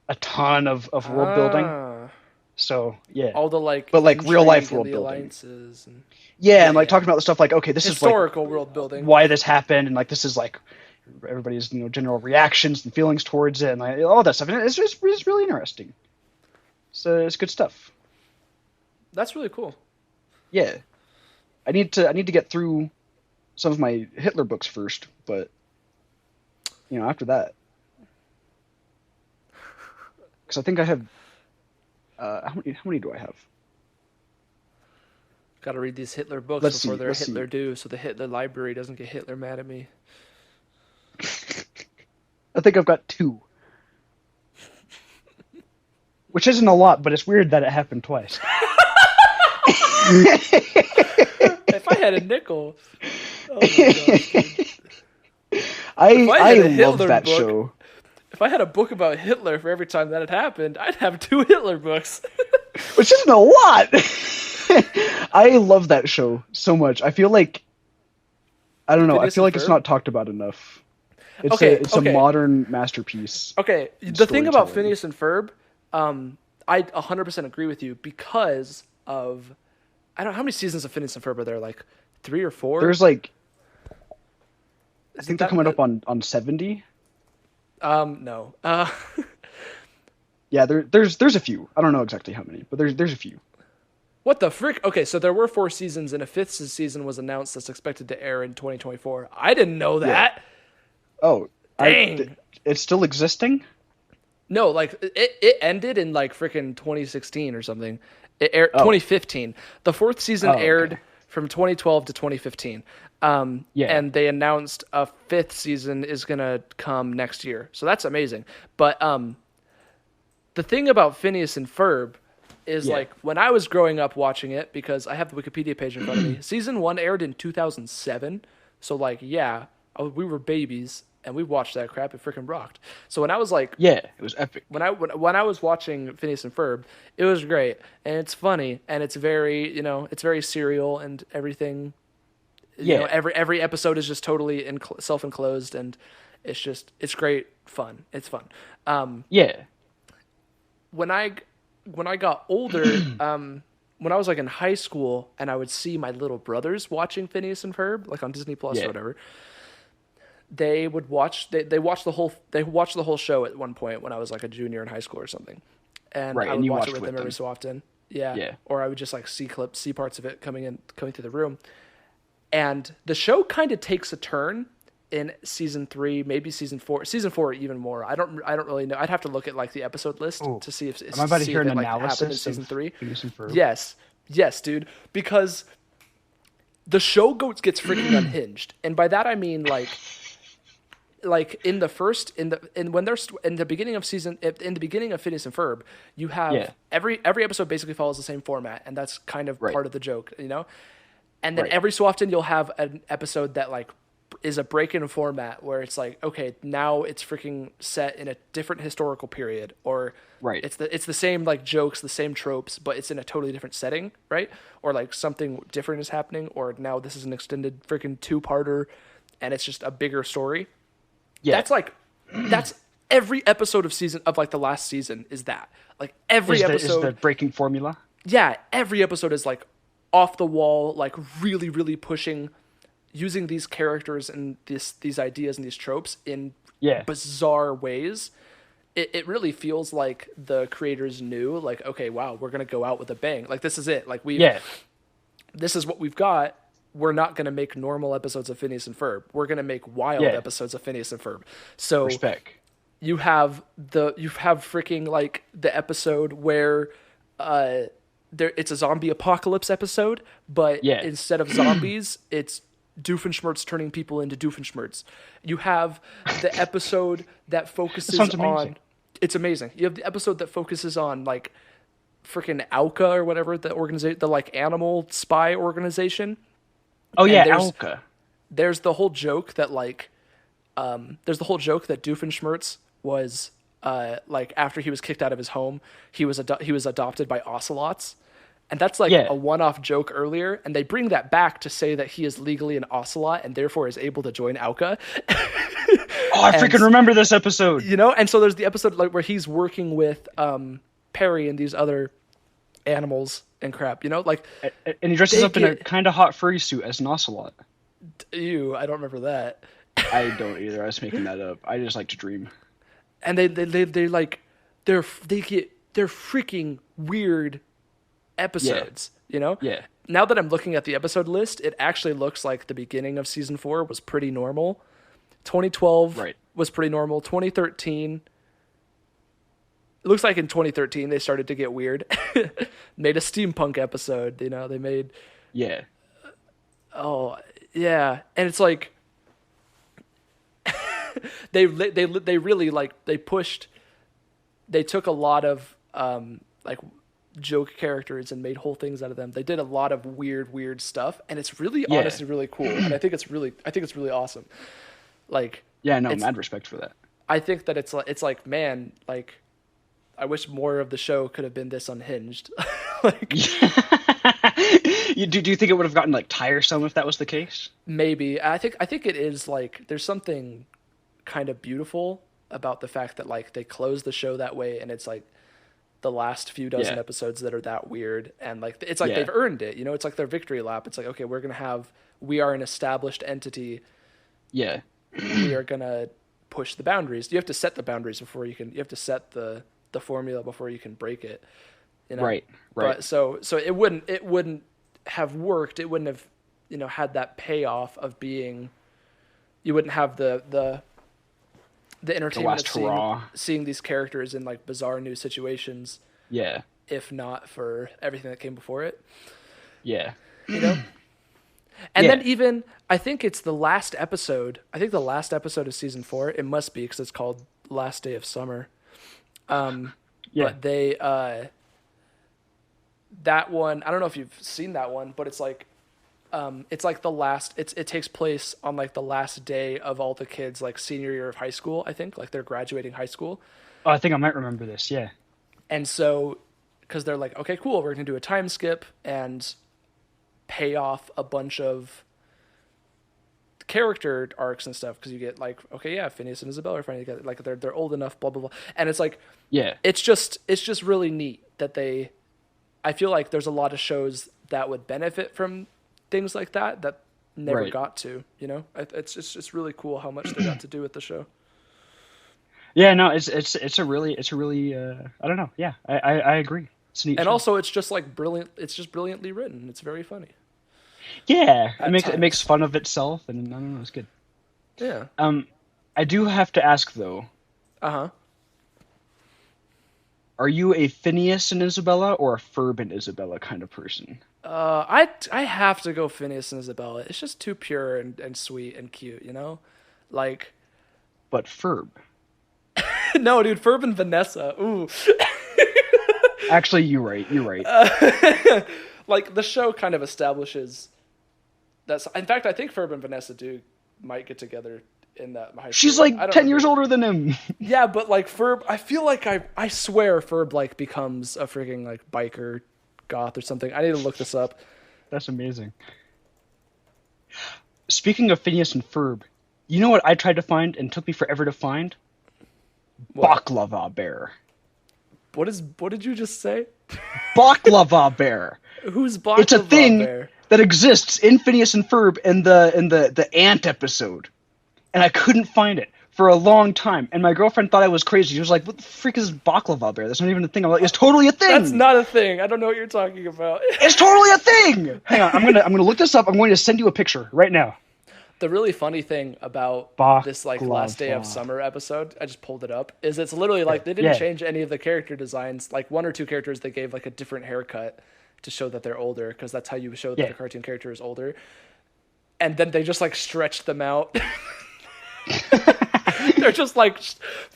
a ton of world building. Ah, So yeah, all the like but like real life intrigue and world the building. alliances and Yeah, yeah, and like yeah. talking about the stuff like, okay, this is like Historical world building. why this happened, and like this is like everybody's general reactions and feelings towards it, and like all that stuff. And it's really interesting. So it's good stuff. That's really cool. Yeah, I need to get through some of my Hitler books first, but after that, because I think I have how many do I have? Got to read these Hitler books Let's before see. they're Let's see. Hitler due, so the Hitler library doesn't get Hitler mad at me. I think I've got two, which isn't a lot, but it's weird that it happened twice. If I had a nickel, oh my gosh, dude. If I I had a love Hitler that book, show. if I had a book about Hitler for every time that had happened, I'd have two Hitler books. Which isn't a lot. I love that show so much. I feel like I don't know. I Phineas feel and like it's Ferb? not talked about enough. Okay, It's a okay, modern masterpiece okay. in The thing about storytelling. Phineas and Ferb, I 100% agree with you because of I don't know how many seasons of Phineas and Ferb are there, like three or four. There's like I Isn't think they're that coming up on 70. no. Yeah, there's a few. I don't know exactly how many, but there's a few. What the frick? Okay, so there were 4 seasons, and a fifth season was announced that's expected to air in 2024. I didn't know Yeah. that. Oh, Dang. it's still existing? No, like it ended in like freaking 2016 or something. It aired Oh. 2015. The fourth season Oh, okay. aired from 2012 to 2015. Yeah. And they announced a fifth season is gonna come next year. So that's amazing. But the thing about Phineas and Ferb is Yeah. like when I was growing up watching it, because I have the Wikipedia page in front of me. Season 1 aired in 2007. So like yeah, we were babies and we watched that crap. It freaking rocked. So when I was like Yeah, it was epic. when I was watching Phineas and Ferb, it was great and it's funny and it's very it's very serial and everything. Yeah. Every episode is just totally self enclosed and it's great fun. It's fun. Yeah. When I got older, when I was like in high school and I would see my little brothers watching Phineas and Ferb like on Disney Plus or Yeah. whatever, they would watch they watched the whole show at one point when I was like a junior in high school or something, and Right, I and would you watch watched it with with them every them. so often. Yeah. Yeah. Or I would just like see parts of it coming through the room, and the show kind of takes a turn in season 3, maybe season 4. Season 4 even more. I don't really know. I'd have to look at like the episode list Oh, to see if am I about to see hear if an it like happened in analysis season of 3. Phineas and Ferb? Yes, dude. Because the show gets freaking unhinged, and by that I mean like in the first when they're in the beginning of Phineas and Ferb, you have Yeah. every episode basically follows the same format, and that's kind of Right. part of the joke, And then Right. every so often you'll have an episode that like is a break in format where it's like, okay, now it's freaking set in a different historical period, or Right. it's the same like jokes, the same tropes, but it's in a totally different setting, right? Or like something different is happening, or now this is an extended freaking 2-parter, and it's just a bigger story. Yeah. That's every episode of like the last season is that. Like every is episode the breaking formula? yeah, every episode is like off the wall, like really, really pushing, using these characters and these ideas and these tropes in Yeah. bizarre ways. It really feels like the creators knew, like, okay, wow, we're gonna go out with a bang. Like this is it. Like Yeah. this is what we've got. We're not gonna make normal episodes of Phineas and Ferb. We're gonna make wild Yeah. episodes of Phineas and Ferb. So Respect. you have freaking like the episode where it's a zombie apocalypse episode, but Yeah. instead of zombies, it's Doofenshmirtz turning people into Doofenshmirtz. You have the episode that focuses sounds amazing. on. It's amazing. You have the episode that focuses on like freaking Alka or whatever the organization, the like animal spy organization. Oh yeah, there's- Alka. There's the whole joke that like, there's the whole joke that Doofenshmirtz was like after he was kicked out of his home, he was adopted by ocelots, and that's like Yeah. a one-off joke earlier, and they bring that back to say that he is legally an ocelot and therefore is able to join Alka. Oh, I freaking remember this episode. And so there's the episode like where he's working with Perry and these other animals and crap, like And he dresses They up in a get- kind of hot furry suit as an ocelot. ew, I don't remember that. I don't either. I was making that up. I just like to dream. And they like they're freaking weird episodes, Yeah. Now that I'm looking at the episode list, it actually looks like the beginning of season 4 was pretty normal. 2012 Right. was pretty normal. 2013, it looks like in 2013 they started to get weird. Made a steampunk episode, they made Yeah. oh yeah, and it's like they really like they took a lot of like joke characters and made whole things out of them. They did a lot of weird stuff, and it's really Yeah. honestly really cool. And I think it's really awesome. Like Yeah, no, It's- mad respect for that. I think that it's like man, like I wish more of the show could have been this unhinged. Like do you think it would have gotten like tiresome if that was the case? maybe I think it is like there's something kind of beautiful about the fact that like they close the show that way, and it's like the last few dozen Yeah. episodes that are that weird, and like it's like Yeah. they've earned it. It's like their victory lap. It's like, okay, we are an established entity. Yeah. we are gonna push the boundaries. You have to set the boundaries before you can. You have to set the formula before you can break it. You know. Right. But so it wouldn't have worked. It wouldn't have had that payoff of being. You wouldn't have the entertainment of seeing these characters in like bizarre new situations. Yeah. If not for everything that came before it. Yeah. And then even, I think it's the last episode. I think the last episode of season 4. It must be because it's called Last Day of Summer. But they, that one, I don't know if you've seen that one, but it's like the last, it takes place on like the last day of all the kids, like senior year of high school, I think, like they're graduating high school. Oh, I think I might remember this. Yeah. And so, because they're like, okay, cool, we're going to do a time skip and pay off a bunch of character arcs and stuff, because you get like, okay, yeah, Phineas and Isabella are finally together, like they're old enough, blah blah blah, and it's like, it's just really neat that I feel like there's a lot of shows that would benefit from things like that never got to, it's just really cool how much they got to do with the show. Yeah, no, it's a really I don't know, yeah, I agree. It's neat. And also, it's just like brilliant. It's just brilliantly written. It's very funny. Yeah, it makes fun of itself, and I don't know, it's good. Yeah. I do have to ask though. Are you a Phineas and Isabella or a Ferb and Isabella kind of person? I have to go Phineas and Isabella. It's just too pure and sweet and cute, like. But Ferb. No, dude, Ferb and Vanessa. Ooh. Actually, you're right. Like, the show kind of establishes that. In fact, I think Ferb and Vanessa might get together in that high school. She's like 10 years older than him. Yeah, but like Ferb, I feel like I swear Ferb like becomes a freaking like biker goth or something. I need to look this up. That's amazing. Speaking of Phineas and Ferb, you know what I tried to find and took me forever to find? What? Baklava bear. What did you just say? Baklava bear. Who's Baklava It's a thing bear? that exists in Phineas and Ferb in the ant episode, and I couldn't find it for a long time. And my girlfriend thought I was crazy. She was like, "What the freak is Baklava bear? That's not even a thing." I'm like, "It's totally a thing." That's not a thing. I don't know what you're talking about. It's totally a thing. Hang on, I'm gonna look this up. I'm going to send you a picture right now. The really funny thing about this like Last Day of Summer episode, I just pulled it up, is it's literally like they didn't change any of the character designs. Like one or two characters, they gave like a different haircut to show that they're older, because that's how you show that the cartoon character is older. And then they just like stretched them out. They're just like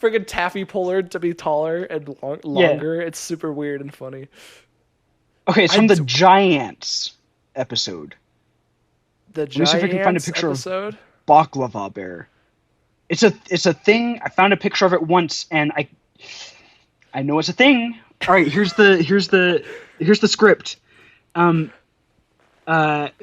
friggin' taffy pulled to be taller and longer. Yeah. It's super weird and funny. Okay, it's from the Giants episode. The Giants. Let me see if I can find a picture of Baklava bear. It's a thing. I found a picture of it once, and I know it's a thing. All right, here's the script.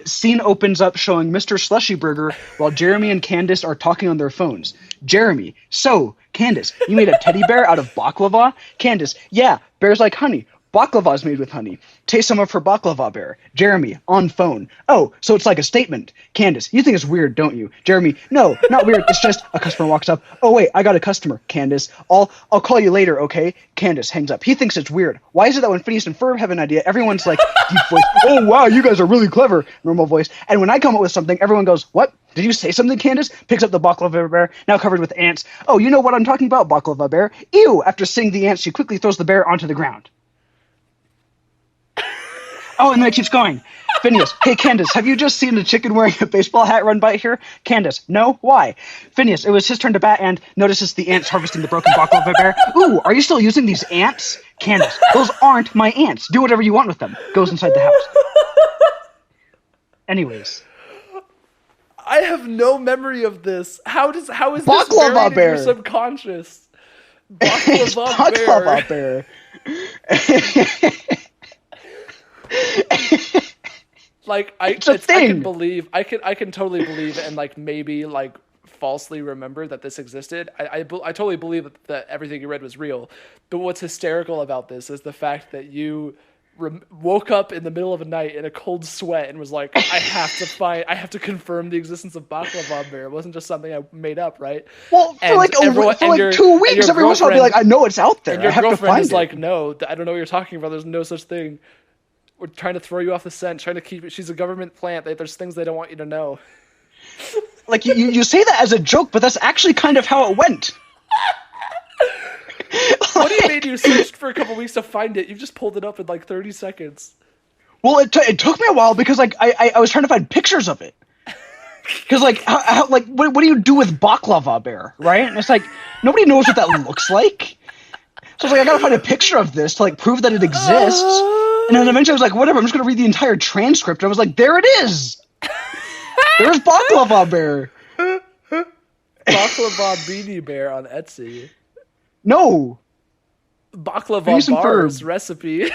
Scene opens up showing Mr. Slushy Burger while Jeremy and Candace are talking on their phones. Jeremy: so, Candace, you made a teddy bear out of baklava? Candace: yeah, bears like honey. Baklava is made with honey. Taste some of her baklava bear. Jeremy, on phone. Oh, so it's like a statement. Candace: you think it's weird, don't you? Jeremy: no, not weird. It's just a customer walks up. Oh wait, I got a customer. Candace: I'll call you later, okay? Candace hangs up. He thinks it's weird. Why is it that when Phineas and Ferb have an idea, everyone's like, deep voice, oh wow, you guys are really clever, normal voice. And when I come up with something, everyone goes, what? Did you say something, Candace? Picks up the baklava bear, now covered with ants. Oh, you know what I'm talking about, baklava bear. Ew! After seeing the ants, she quickly throws the bear onto the ground. Oh, and then it keeps going. Phineas: hey, Candace, have you just seen a chicken wearing a baseball hat run by here? Candace: no, why? Phineas: it was his turn to bat and notices the ants harvesting the broken baklava bear. Ooh, are you still using these ants? Candace: those aren't my ants. Do whatever you want with them. Goes inside the house. Anyways. I have no memory of this. How is this baklava bear in your subconscious? Baklava bear. Like I can totally believe and like maybe like falsely remember that this existed. I totally believe that everything you read was real. But what's hysterical about this is the fact that you woke up in the middle of a night in a cold sweat and was like, I have to confirm the existence of Baklava Bear. It wasn't just something I made up, right? Well, for And like everyone, for like 2 weeks, every once in a while I'll be like, I know it's out there. And your I have to girlfriend find is it. like, no, I don't know what you're talking about. There's no such thing. We're trying to throw you off the scent, trying to keep it. She's a government plant. There's things they don't want you to know. Like, you say that as a joke, but that's actually kind of how it went. What do you mean you searched for a couple weeks to find it? You just pulled it up in like 30 seconds. Well, it took me a while because like I was trying to find pictures of it. Because like what do you do with Baklava Bear, right? And it's like nobody knows what that looks like. So I was like, I gotta find a picture of this to like prove that it exists. And then eventually I was like, whatever, I'm just gonna read the entire transcript. And I was like, there it is. There's Baklava Bear. Baklava Beanie Bear on Etsy. No. Baklava bars recipe.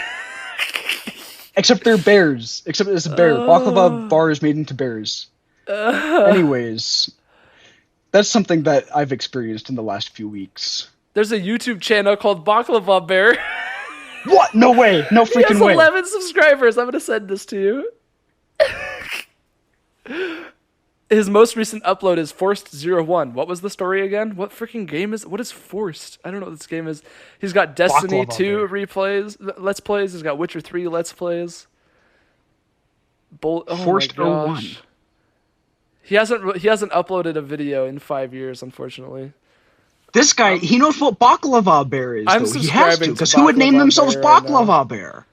Except they're bears. Except it's a bear. Baklava bars made into bears. Anyways, that's something that I've experienced in the last few weeks. There's a YouTube channel called Baklava Bear. What? No way. No freaking way. He has 11 subscribers. I'm going to send this to you. His most recent upload is Forced 01. What was the story again? What freaking game is... What is Forced? I don't know what this game is. He's got Destiny 2 replays, Let's Plays. He's got Witcher 3 Let's Plays. Forced 01. He hasn't uploaded a video in 5 years, unfortunately. This guy, he knows what Baklava Bear is, though. He has to, because who would name themselves Baklava Bear?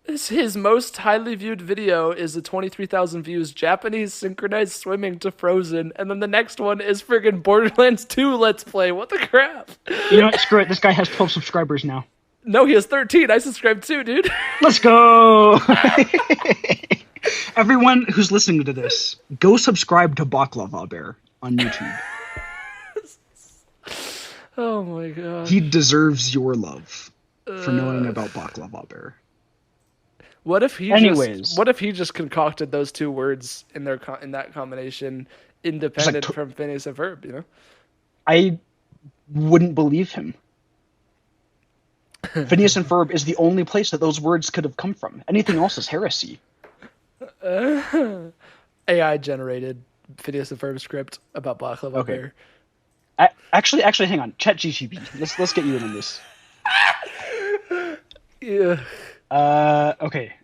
His most highly viewed video is a 23,000 views Japanese synchronized swimming to Frozen, and then the next one is friggin' Borderlands 2 Let's Play. What the crap? You know what? Screw it. This guy has 12 subscribers now. No, he has 13. I subscribed too, dude. Let's go! Everyone who's listening to this, go subscribe to Baklava Bear on YouTube. Oh my god. He deserves your love for knowing about Baklava Bear. What if he just concocted those two words in that combination, independent from Phineas and Ferb? You know, I wouldn't believe him. Phineas and Ferb is the only place that those words could have come from. Anything else is heresy. AI generated Phineas and Ferb script about Baklava Bear. Actually, hang on. ChatGPT. Let's get you in on this. Yeah. Okay.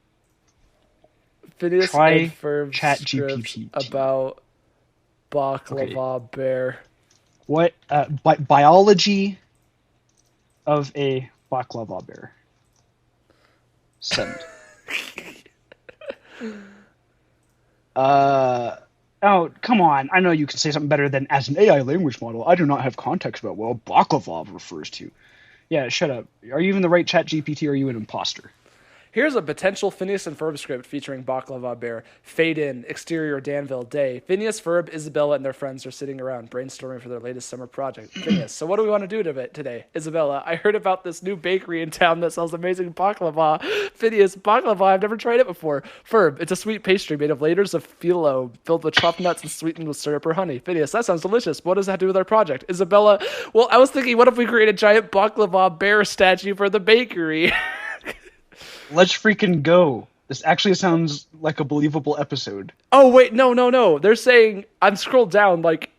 Phineas and Ferb ChatGPT about Baklava Bear. What biology of a Baklava Bear? Send. Oh, come on. I know you can say something better than, as an AI language model, I do not have context about what Baklava refers to. Yeah, shut up. Are you even the right ChatGPT, or are you an imposter? Here's a potential Phineas and Ferb script featuring Baklava Bear. Fade in, exterior Danville, day. Phineas, Ferb, Isabella, and their friends are sitting around brainstorming for their latest summer project. Phineas, so what do we want to do today? Isabella, I heard about this new bakery in town that sells amazing baklava. Phineas, baklava, I've never tried it before. Ferb, it's a sweet pastry made of layers of phyllo filled with chopped nuts and sweetened with syrup or honey. Phineas, that sounds delicious. What does that do with our project? Isabella, well, I was thinking, what if we create a giant Baklava Bear statue for the bakery? Let's freaking go. This actually sounds like a believable episode. Oh, wait, no. They're saying, I'm scrolled down, like,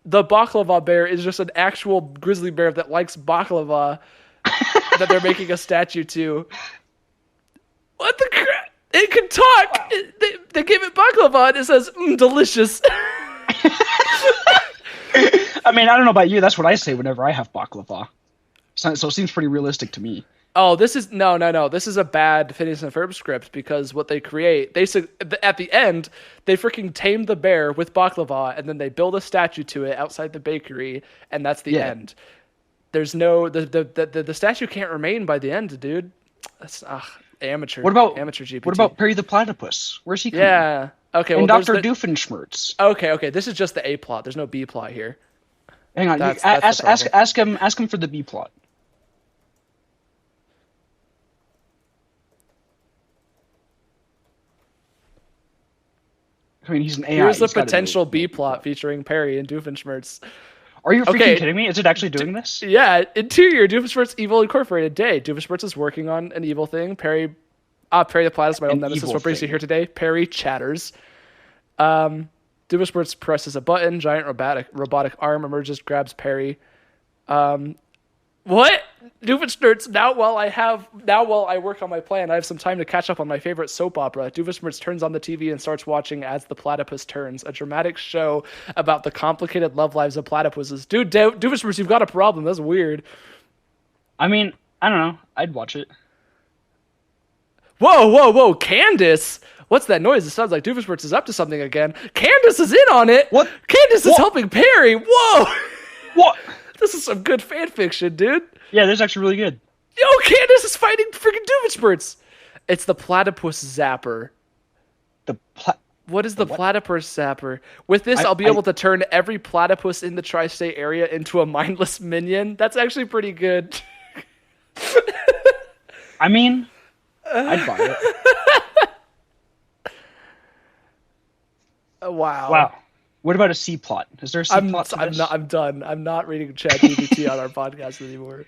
the Baklava Bear is just an actual grizzly bear that likes baklava that they're making a statue to. What the crap? It can talk! Wow. They gave it baklava and it says, delicious. I mean, I don't know about you, that's what I say whenever I have baklava. So it seems pretty realistic to me. Oh, this is no. This is a bad Phineas and Ferb script, because what they create, at the end, they freaking tame the bear with baklava, and then they build a statue to it outside the bakery, and that's the end. There's no the statue can't remain by the end, dude. That's amateur. Amateur GPT? What about Perry the Platypus? Where's he coming? Yeah. Okay. And Dr. Doofenshmirtz. Okay. This is just the A plot. There's no B plot here. Hang on. Ask him for the B plot. I mean, he's an AI. Here's a potential B plot featuring Perry and Doofenshmirtz. Are you freaking Okay. kidding me? Is it actually doing this? Yeah, interior, Doofenshmirtz Evil Incorporated Day. Doofenshmirtz is working on an evil thing. Perry the Platypus, my old An nemesis, evil what brings you thing. here today? Perry chatters. Doofenshmirtz presses a button. Giant robotic arm emerges, grabs Perry. What? Doofenshmirtz, now while I work on my plan, I have some time to catch up on my favorite soap opera. Doofenshmirtz turns on the TV and starts watching As the Platypus Turns, a dramatic show about the complicated love lives of platypuses. Dude, Doofenshmirtz, you've got a problem. That's weird. I mean, I don't know. I'd watch it. Whoa, Candace! What's that noise? It sounds like Doofenshmirtz is up to something again. Candace is in on it! What? Candace is What? helping Perry! Whoa! What? This is some good fan fiction, dude. Yeah, this is actually really good. Yo, Candace is fighting freaking Doofenshmirtz! It's the platypus zapper. What is the platypus zapper? With this, I'll be able to turn every platypus in the tri-state area into a mindless minion. That's actually pretty good. I mean, I'd buy it. Wow. Wow. What about a C plot? Is there a C plot to this? I'm done. I'm not reading ChatGPT on our podcast anymore.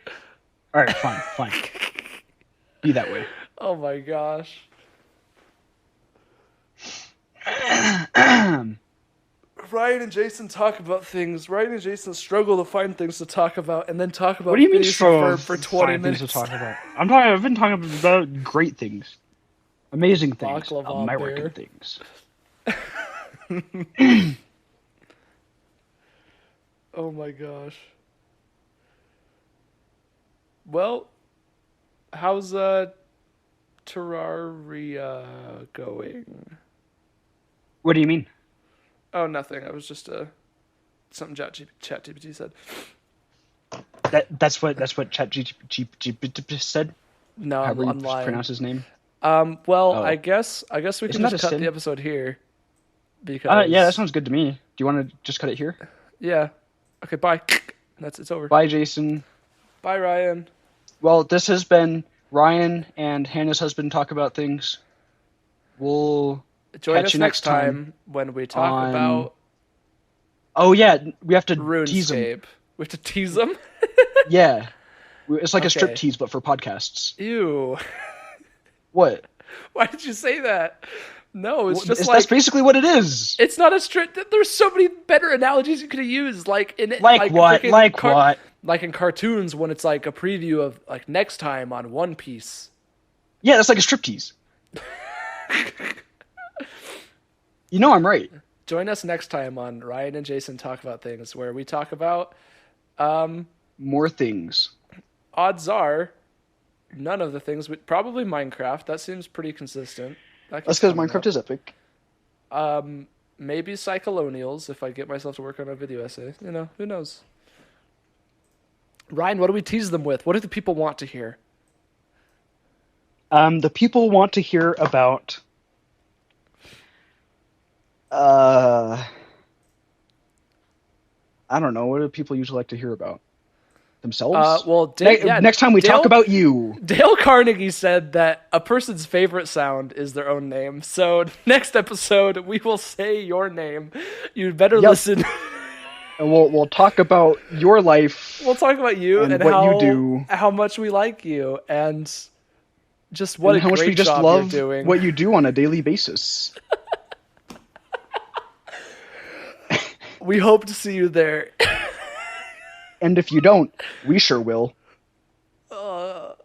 All right, fine. Be that way. Oh my gosh. Ryan and Jason talk about things. Ryan and Jason struggle to find things to talk about, and then talk about What do you mean Phineas and struggle Ferb for 20 minutes. to talk about? I've been talking about great things, amazing things, Baklava American bear. things. Oh my gosh. Well, how's Terraria going? What do you mean? Oh, nothing. I was just something ChatGPT said. That's what ChatGPT said. No, However I'm you lying. pronounce his name. Well, Oh. I guess we Isn't can that just a cut sin? the episode here. Because Yeah, that sounds good to me. Do you want to just cut it here? yeah. Okay, bye. It's over. Bye, Jason. Bye, Ryan. Well, this has been Ryan and Hannah's husband talk about things. We'll Join catch us you next time when we talk on about Oh yeah, we have to tease them. RuneScape. We have to tease them? Yeah, it's like a strip Okay. tease, but for podcasts. Ew. What? Why did you say that? No, it's Well, just that's basically what it is. it's not a strip. There's so many better analogies you could have used, like in Like what? freaking Like what? Like in cartoons when it's like a preview of like next time on One Piece. Yeah, that's like a strip tease. You know I'm right. Join us next time on Ryan and Jason Talk About Things, where we talk about More things. odds are none of the things. Probably Minecraft. That seems pretty consistent. That's because Minecraft is epic. Maybe Psycholonials if I get myself to work on a video essay. You know, who knows? Ryan, what do we tease them with? What do the people want to hear? The people want to hear about. I don't know. What do people usually like to hear about? Themselves? Well, Next time we Dale, talk about you. Dale Carnegie said that a person's favorite sound is their own name. So next episode, we will say your name. You'd better listen. And we'll talk about your life. We'll talk about you and what how, you do. how much we like you, and just what and a how much great we just job love you're doing. what you do on a daily basis. We hope to see you there. And if you don't, we sure will. If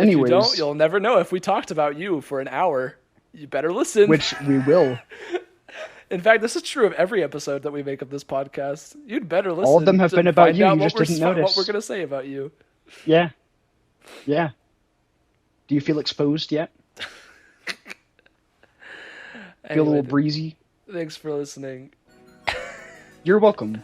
you don't, you'll never know if we talked about you for an hour. You better listen. Which we will. In fact, this is true of every episode that we make of this podcast. You'd better listen. All of them have to been about find you. out You what just didn't notice. What we're going to say about you. Yeah. Yeah. Do you feel exposed yet? Feel a little breezy? Thanks for listening. You're welcome.